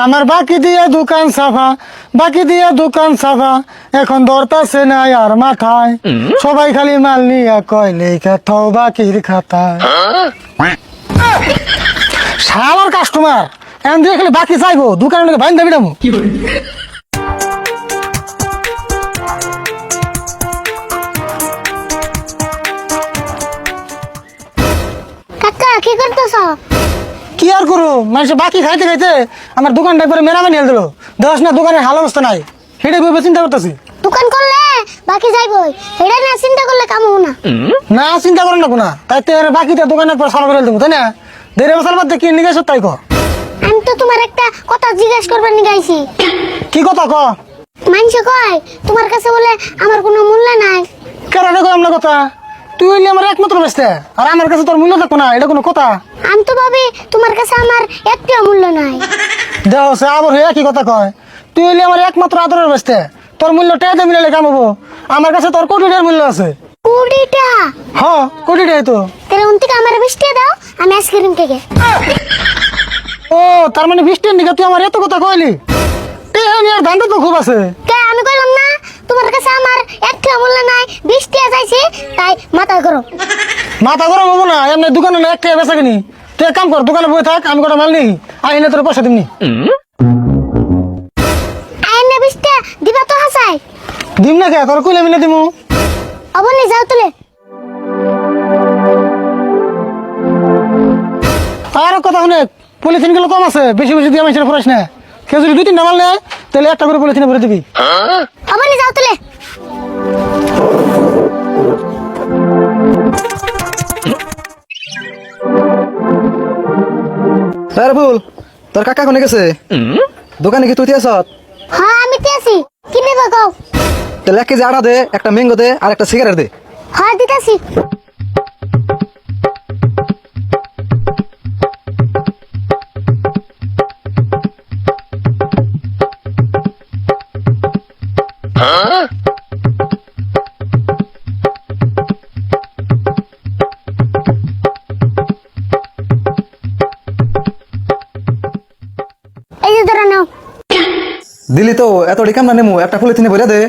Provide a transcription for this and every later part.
আমার বাকি দিয়ে দোকান সাফা এখন দরতাছে না আর মাথায় সবাই খালি মাল নিয়ে কয় লেখা থাও বাকির খাতায়। শালার কাস্টমার এখন দিয়ে খালি বাকি চাইবো দোকানে বাইন দাবি দামো। কাকা কি করতেছ? কি আর করু মানুষ বাকি খাইতে খাইতে আমার দোকানটা করে মেরামে নিয়ে দিল। দেখ না দোকানের হাল অবস্থা নাই, সেটা ভেবে চিন্তা করতেছি। দোকান করলে বাকি যাইবই, এটা না চিন্তা করলে কাম হবো না। না চিন্তা করেন না কোনা তাই তো বাকিটা দোকানের পর সালা করে দেবো তাই না। দেড় বছর বাদ কি নিয়ে গেছো তাই ক। আমি তো তোমার একটা কথা জিজ্ঞেস করবার নিয়ে গাইছি। কি কথা ক? মানুষ কয় তোমার কাছে বলে আমার কোনো মূল্য নাই। কেন আমরা কথা তুই হইলে আমার একমাত্র বেসতে আর আমার কাছে তোর মূল্য থাকবো না, এটা কোনো কথা? আমি তো ভাবি তোমার কাছে আমার একটিও মূল্য নাই। দেহ সে আবার হয়ে কি কথা কয়। তুই হইলে আমার একমাত্র আদরের বেসতে, তোর মূল্য টেয়াতে মিলালে কাম হবো। আমার কাছে তোর কোটি টাকার মূল্য আছে। কুড়িটা? হ্যাঁ কোটি টাকাই তো। তাহলে উন থেকে আমার 20 টাকা দাও, আমি আইসক্রিম থেকে। ও তার মানে 20 টাকার নিকা তুই আমার এত কথা কইলি? টেহা নিয়ে ধান্দা তো খুব আছে। কে আমি কইলাম না তোমার কাছে আমার একটিও মূল্য নাই, 20 টাকা চাইছি তাই মাথা করো। মাথা গরম হবো না, এমনি দোকানে না একটা বেচা কিনি। তুই এক কাম কর দোকানে বসে থাক, আমি কটা মাল নিই আইনে তোর পয়সা দিমনি। আইনে 20 টাকা দিবা তো হাসাই? দিম না কে তোর কইলে আমি না দিমু। অবনি যাও তুলে। আর কথা শুনে পলিথিন গুলো কম আছে, বেশি বেশি দিয়ে মানুষের ফরাস না। কেউ যদি 2-3টা মাল নেয় তাহলে একটা করে পলিথিনে ভরে দিবি। অবনি যাও তুলে। আরে ভুল তোর কাকা কোনে গেছে? দোকানে কি তুই আছ? হ্যাঁ আমি তে আছি, কি নেবা কও? তাহলে 1 কেজি আটা দে, একটা ম্যাঙ্গো দে আর একটা সিগারেট দে। হ্যাঁ দিতাছি। এই যে ধরে নাও। দিলি তো এত ডিকাম না নেমু, একটা পলিথিনে ভরে দে।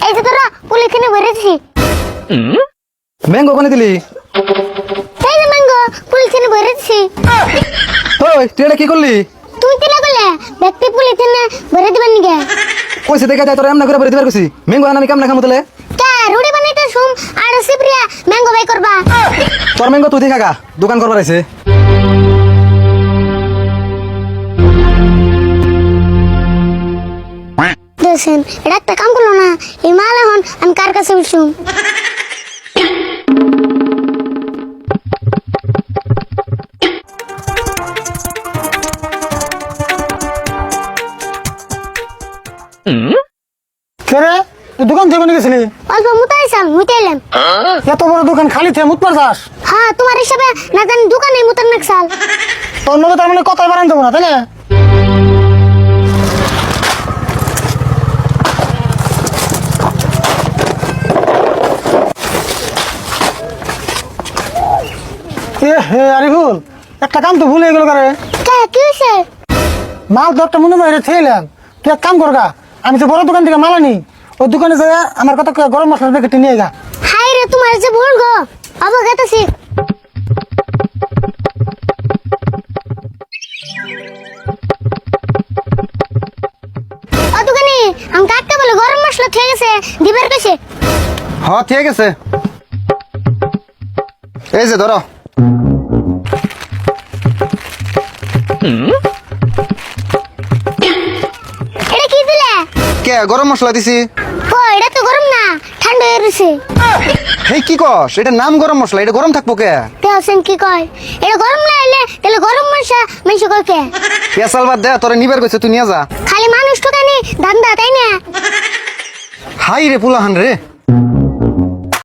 এই যে ধরো পলিথিনে ভরে দিছি। ম্যাঙ্গো কোনে দিলি? এই যে ম্যাঙ্গো পলিথিনে ভরে দিছি। ওই তুই এটা কি করলি? তুই দিলা বলে ব্যক্তি পলিথিনে ভরে দিবেন নিগে। কইছে দেখা যায় তোর এমন করে ভরে দিবার কইছি। ম্যাঙ্গো আমি কেমন খামু তাহলে? কে রুড়ি বানাইতে শুম আর সিপ্রিয়া ম্যাঙ্গো বাই করবা। তোর ম্যাঙ্গো তুই দেখা গা, দোকান করবার আইছে। দেখছেন এটা একটা কাম করলো না, এই মাল এখন আমি কার কাছে উঠছুম? কে রে তুই দোকান থেকে কোনে গেছিলি? অল্প মুতাইছাম মুতাইলাম। এত বড় দোকান খালি থেকে মুত পারছাস? হ্যাঁ তোমার হিসাবে না জানি দোকানে মুতার নাকসাল। তোর নগে তার মানে কথাই বাড়ান দেবো না তাই না? এ হে আরিফুল একটা কাম তো ভুলে গেল কারে। কে কি হইছে? মাল তো একটা মনে বাইরে থেইলাম, তুই এক কাম কর গা, আমি তো বড় দোকান থেকে মাল আনি, ওই দোকানে যায় আমার কথা কয়ে গরম মশলার প্যাকেটে নিয়ে গা। হাই রে তোমার যে ভুল গো, অবগতছি। ও দোকানি আমি কাটতে বলে গরম মশলা ঠিক আছে দিবার কাছে। হ্যাঁ ঠিক আছে, এই যে ধরো। এটা কি দিলে? কে গরম মশলা দিছি? ও এটা তো গরম না, ঠান্ডা হয়ে গেছে। হেই কি কস, এটা নাম গরম মশলা, এটা গরম থাকবো কে? দেওছেন কি কয় এটা গরম না হইলে তাহলে গরম মশলা মানুষ কয় কে? পেশাল বাদ দে, তোরে নিবার কইছে তুই নিয়ে যা। খালি মানুষ ঠকানি ধান্দা তাই না? হাই রে পুলাহান রে।